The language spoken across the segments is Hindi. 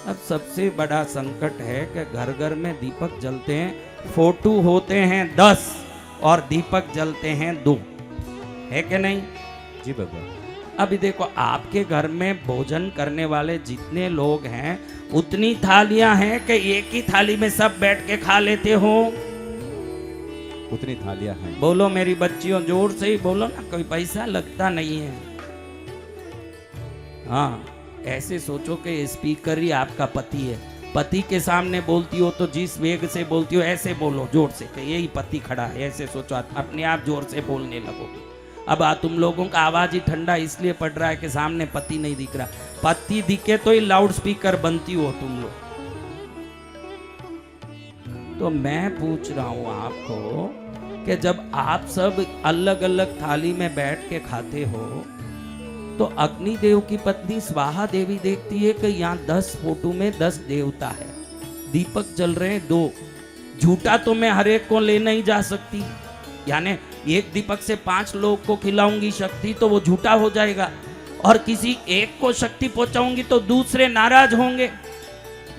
अब सबसे बड़ा संकट है कि घर घर में दीपक जलते हैं, फोटो होते हैं 10 और दीपक जलते हैं 2, है कि नहीं? जी बाबा। अभी देखो, आपके घर में भोजन करने वाले जितने लोग हैं उतनी थालियां हैं कि एक ही थाली में सब बैठ के खा लेते हो? उतनी थालियां हैं। बोलो मेरी बच्चियों, जोर से ही बोलो ना, कोई पैसा लगता नहीं है। हाँ, ऐसे सोचो कि स्पीकर ही आपका पति है। पति के सामने बोलती हो तो जिस वेग से बोलती हो ऐसे बोलो जोर से कि यही पति खड़ा है, ऐसे सोचो, अपने आप जोर से बोलने लगोगे। अब तुम लोगों का आवाज ही ठंडा इसलिए पड़ रहा है कि सामने पति नहीं दिख रहा। पति दिखे तो ही लाउड स्पीकर बनती हो तुम लोग। तो मैं पूछ रहा हूं आपको कि जब आप सब अलग अलग थाली में बैठ के खाते हो तो अग्निदेव की पत्नी स्वाहा देवी देखती है कि यहाँ 10 फोटो में 10 देवता है, दीपक जल रहे हैं 2। झूठा तो मैं हर एक को ले नहीं जा सकती, यानी एक दीपक से 5 लोग को खिलाऊंगी शक्ति तो वो झूठा हो जाएगा, और किसी एक को शक्ति पहुंचाऊंगी तो दूसरे नाराज होंगे।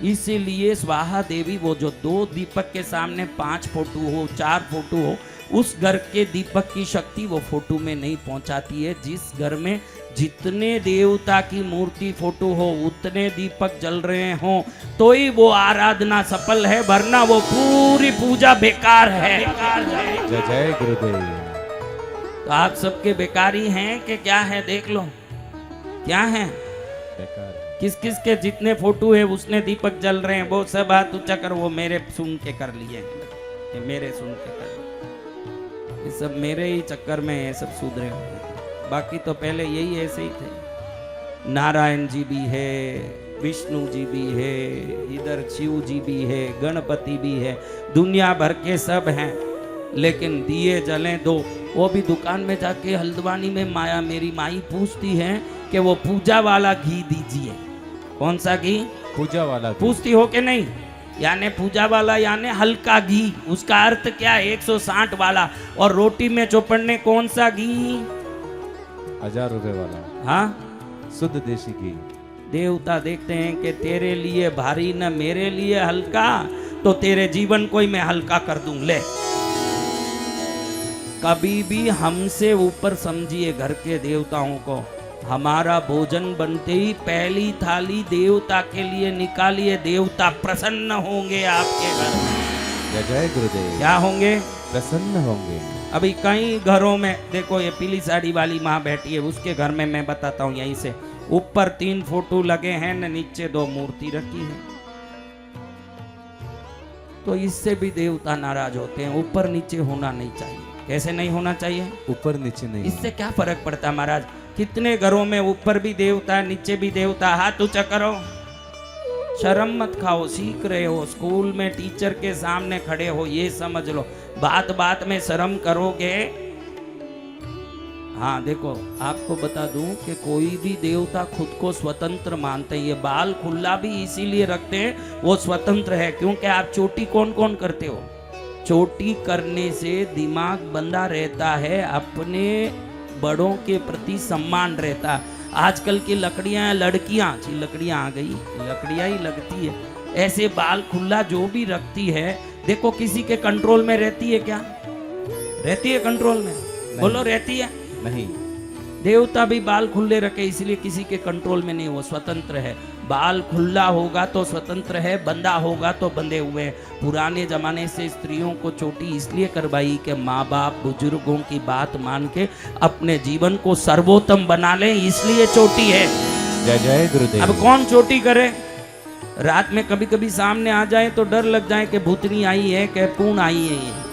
इसीलिए स्वाहा देवी वो जो 2 दीपक के सामने 5 फोटो हो, 4 फोटो हो, उस घर के दीपक की शक्ति वो फोटो में नहीं पहुंचाती है। जिस घर में जितने देवता की मूर्ति फोटो हो उतने दीपक जल रहे हो तो ही वो आराधना सफल है, वरना वो पूरी पूजा बेकार है। जय जय गुरुदेव। तो आप सबके बेकारी हैं कि क्या है? देख लो क्या है। बेकार। किस किस के जितने फोटो है उसने दीपक जल रहे हैं, वो सब हाथ ऊंचा कर, वो मेरे सुन के कर लिए, ये मेरे सुन के कर लिए। ये सब मेरे ही चक्कर में ये सब सुधरे हुए हैं, बाकी तो पहले यही ऐसे ही थे। नारायण जी भी है, विष्णु जी भी है, इधर शिव जी भी है, गणपति भी है, दुनिया भर के सब हैं, लेकिन दिए जलें 2। वो भी दुकान में जाके हल्द्वानी में माया मेरी माई पूछती है कि वो पूजा वाला घी दीजिए। कौन सा घी? पूजा वाला घी। पूछती हो कि नहीं? यानी पूजा वाला यानी हल्का घी, उसका अर्थ क्या है? 160 वाला। और रोटी में चौपड़ने कौन सा घी? 1000 रुपए वाला। हाँ, शुद्ध देसी घी। देवता देखते हैं कि तेरे लिए भारी न मेरे लिए हल्का, तो तेरे जीवन को ही मैं हल्का कर दूं। ले, कभी भी हमसे ऊपर समझिए घर के देवताओं को। हमारा भोजन बनते ही पहली थाली देवता के लिए निकालिए, देवता प्रसन्न होंगे आपके घर में। जय जय गुरुदेव। क्या होंगे? प्रसन्न होंगे। अभी कई घरों में देखो, ये पीली साड़ी वाली माँ बैठी है, उसके घर में मैं बताता हूँ, यहीं से ऊपर 3 फोटो लगे हैं न नीचे 2 मूर्ति रखी है। तो इससे भी देवता नाराज होते हैं। ऊपर नीचे होना नहीं चाहिए। कैसे नहीं होना चाहिए? ऊपर नीचे नहीं। इससे क्या फर्क पड़ता महाराज? कितने घरों में ऊपर भी देवता नीचे भी देवता। हाथ ऊंचा करो, शर्म मत खाओ, सीख रहे हो, स्कूल में टीचर के सामने खड़े हो, ये समझ लो। बात बात में शर्म करोगे। हाँ देखो, आपको बता दूं कि कोई भी देवता खुद को स्वतंत्र मानते हैं। ये बाल खुला भी इसीलिए रखते हैं, वो स्वतंत्र है। क्योंकि आप चोटी कौन कौन करते हो? चोटी करने से दिमाग बंधा रहता है, अपने बड़ों के प्रति सम्मान रहता है। आजकल की लकड़ियां, लड़कियां, लकड़ियां आ गई, लकड़ियां ही लगती है। ऐसे बाल खुला जो भी रखती है, देखो किसी के कंट्रोल में रहती है क्या? रहती है कंट्रोल में? बोलो, रहती है? नहीं। देवता भी बाल खुले रखे, इसलिए किसी के कंट्रोल में नहीं, वो स्वतंत्र है। बाल खुला होगा तो स्वतंत्र है, बंधा होगा तो बंधे हुए हैं। पुराने जमाने से स्त्रियों को चोटी इसलिए करवाई कि माँ बाप बुजुर्गों की बात मान के अपने जीवन को सर्वोत्तम बना लें, इसलिए चोटी है। जय जय गुरुदेव। अब कौन चोटी करे? रात में कभी कभी सामने आ जाए तो डर लग जाए कि भूतनी आई है कि पूर्ण आई है ये।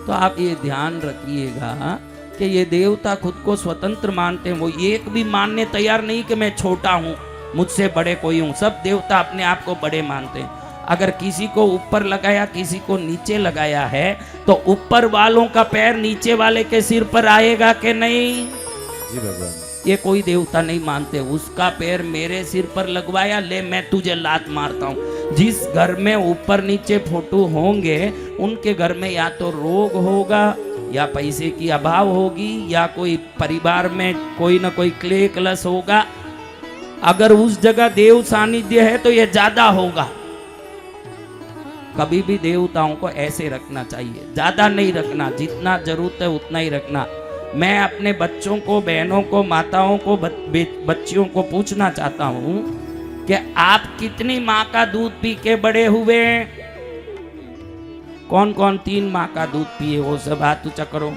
तो आप ये ध्यान रखिएगा कि ये देवता खुद को स्वतंत्र मानते हैं। वो एक भी मानने तैयार नहीं कि मैं छोटा हूँ, मुझसे बड़े कोई हूँ। सब देवता अपने आप को बड़े मानते हैं। अगर किसी को ऊपर लगाया, किसी को नीचे लगाया है, तो ऊपर वालों का पैर नीचे वाले के सिर पर आएगा कि नहीं? जी भगवान। ये कोई देवता नहीं मानते। उसका पैर मेरे सिर पर लगवाया, ले मैं तुझे लात मारता हूँ। जिस घर में ऊपर नीचे फोटो होंगे उनके घर में या तो रोग होगा, या पैसे की अभाव होगी, या कोई परिवार में कोई ना कोई क्लेश होगा। अगर उस जगह देव सानिध्य है तो ये ज्यादा होगा। कभी भी देवताओं को ऐसे रखना चाहिए, ज्यादा नहीं रखना, जितना जरूरत है उतना ही रखना। मैं अपने बच्चों को, बहनों को, माताओं को, बच्चियों को पूछना चाहता हूं कि आप कितनी माँ का दूध पी के बड़े हुए? कौन कौन 3 माँ का दूध पिए? वो सब हाथ ऊंचा करो।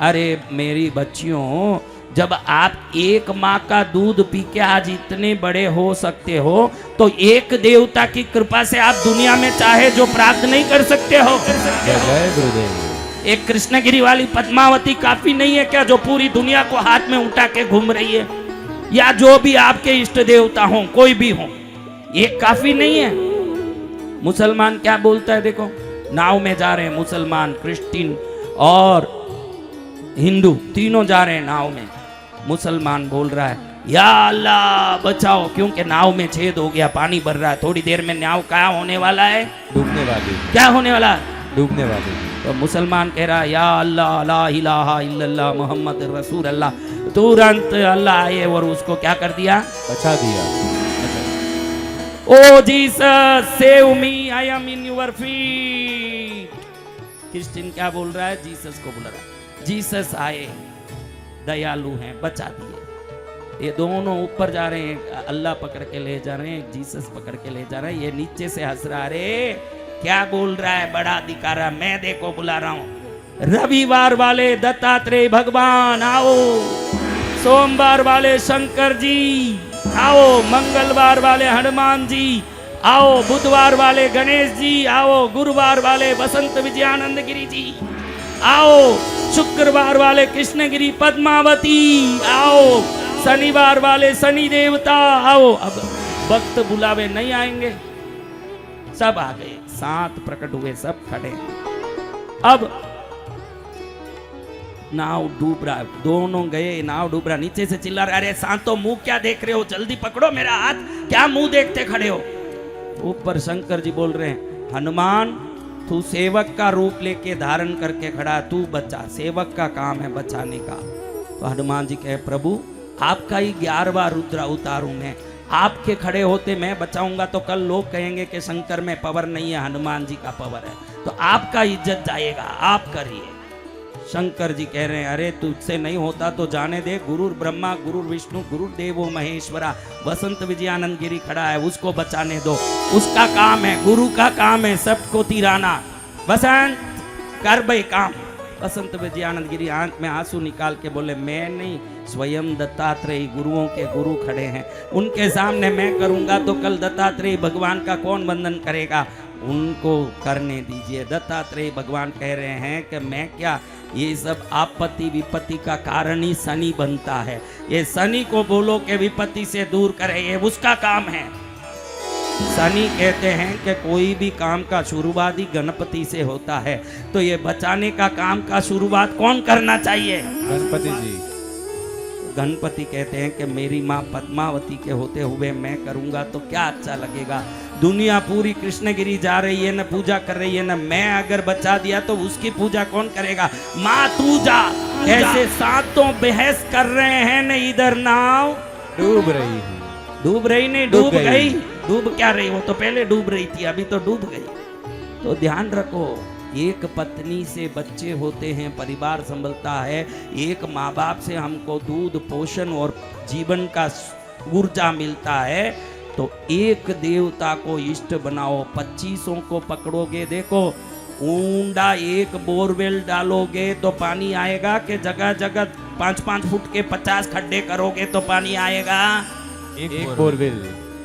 अरे मेरी बच्चियों, जब आप एक माँ का दूध पी के आज इतने बड़े हो सकते हो, तो एक देवता की कृपा से आप दुनिया में चाहे जो प्राप्त नहीं कर सकते हो। जय जय गुरुदेव। एक कृष्णगिरी वाली पद्मावती काफी नहीं है क्या, जो पूरी दुनिया को हाथ में उठा के घूम रही है? या जो भी आपके इष्ट देवता हो, कोई भी हो, ये काफी नहीं है? मुसलमान क्या बोलता है देखो, नाव में जा रहे हैं मुसलमान, क्रिश्चियन और हिंदू तीनों जा रहे हैं नाव में। मुसलमान बोल रहा है या अल्लाह बचाओ, क्योंकि नाव में छेद हो गया, पानी भर रहा है, थोड़ी देर में नाव क्या होने वाला है? डूबने वाली। क्या होने वाला है? डूबने वाली। तो मुसलमान कह रहा है या अल्लाह ला इलाहा इल्लल्लाह मोहम्मद रसूल अल्लाह। तुरंत अल्लाह आए और उसको क्या कर दिया? बचा दिया। Oh Jesus save me, I am in your feet. Christian क्या बोल रहा है? जीसस को बोल रहा है। जीसस आए, दयालु हैं, बचा दिए। ये दोनों ऊपर जा रहे हैं, अल्लाह पकड़ के ले जा रहे हैं, जीसस पकड़ के ले जा रहे हैं। ये नीचे से हंस रहा, रे क्या बोल रहा है बड़ा दिखारा, मैं देखो बुला रहा हूं। रविवार वाले दत्तात्रेय भगवान आओ, सोमवार वाले शंकर जी आओ, मंगलवार वाले हनुमान जी आओ, बुधवार वाले गणेश जी आओ, गुरुवार वाले बसंत विजयानंद गिरी जी आओ, शुक्रवार वाले कृष्णगिरी पद्मावती आओ, शनिवार वाले शनि देवता आओ। अब भक्त बुलावे नहीं आएंगे, सब आ गए, 7 प्रकट हुए, सब खड़े। अब नाव डूब रहा है, दोनों गए, नाव डूब रहा, नीचे से चिल्ला रहा, अरे सांतो मुंह क्या देख रहे हो, जल्दी पकड़ो मेरा हाथ, क्या मुंह देखते खड़े हो? ऊपर शंकर जी बोल रहे हैं, हनुमान तू सेवक का रूप लेके धारण करके खड़ा, तू बचा, सेवक का काम है बचाने का। तो हनुमान जी कहे, प्रभु आपका ही 11वां रुद्र उतारू मैं, आपके खड़े होते मैं बचाऊंगा तो कल लोग कहेंगे कि शंकर में पावर नहीं है, हनुमान जी का पावर है, तो आपका इज्जत जाएगा, आप करिए। शंकर जी कह रहे हैं, अरे तुझसे नहीं होता तो जाने दे, गुरु ब्रह्मा गुरु विष्णु गुरु देवो महेश्वरा, बसंत विजयानंद गिरी खड़ा है, उसको बचाने दो, उसका काम है, गुरु का काम है सबको तिराना। बसंत कर भाई काम। बसंत विजयानंद गिरी आंख में आंसू निकाल के बोले, मैं नहीं, स्वयं दत्तात्रेय गुरुओं के गुरु खड़े हैं, उनके सामने मैं करूंगा तो कल दत्तात्रेय भगवान का कौन वंदन करेगा, उनको करने दीजिए। दत्तात्रेय भगवान कह रहे हैं कि मैं क्या, ये सब आपत्ति विपत्ति का कारण ही शनि बनता है, ये शनि को बोलो कि विपत्ति से दूर करे, ये उसका काम है। शनि कहते हैं कि कोई भी काम का शुरुआत ही गणपति से होता है, तो ये बचाने का काम का शुरुआत कौन करना चाहिए? गणपति जी। गणपति कहते हैं कि मेरी माँ पद्मावती के होते हुए मैं करूंगा तो क्या अच्छा लगेगा, दुनिया पूरी कृष्णगिरी जा रही है ना, पूजा कर रही है ना, मैं अगर बचा दिया तो उसकी पूजा कौन करेगा? माँ तू जा। ऐसे सातों बहस कर रहे हैं न, इधर नाव डूब रही है। डूब रही नहीं, डूब गई। डूब क्या रही, वो तो पहले डूब रही थी, अभी तो डूब गई। तो ध्यान रखो, एक पत्नी से बच्चे होते हैं, परिवार संभलता है, एक माँ बाप से हमको दूध पोषण और जीवन का ऊर्जा मिलता है, तो एक देवता को इष्ट बनाओ, 25 को पकड़ोगे। देखो ऊंडा एक बोरवेल डालोगे तो पानी आएगा कि जगह जगह 5-5 फुट के 50 खड्डे करोगे तो पानी आएगा? एक बोरवेल।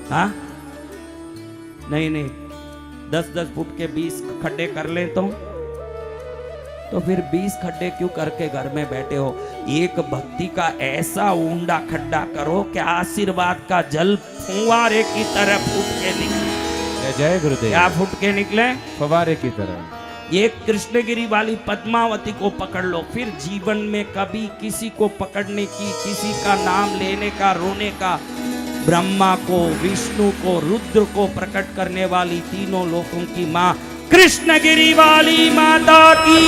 हाँ नहीं नहीं, 10-10 फुट के 20 खड्डे कर ले तो फिर 20 खड्डे क्यों करके घर में बैठे हो? एक भक्ति का ऐसा ऊंडा खड्डा करो कि आशीर्वाद का जल फुवारे की तरह फूट के निकले। जय जय गुरुदेव। क्या फूट के निकले? फवारे की तरह। एक कृष्णगिरी वाली पद्मावती को पकड़ लो, फिर जीवन में कभी किसी को पकड़ने की, किसी का नाम लेने का, रोने का, ब्रह्मा को, विष्णु को, रुद्र को प्रकट करने वाली तीनों लोकों की माँ कृष्णगिरी वाली माता की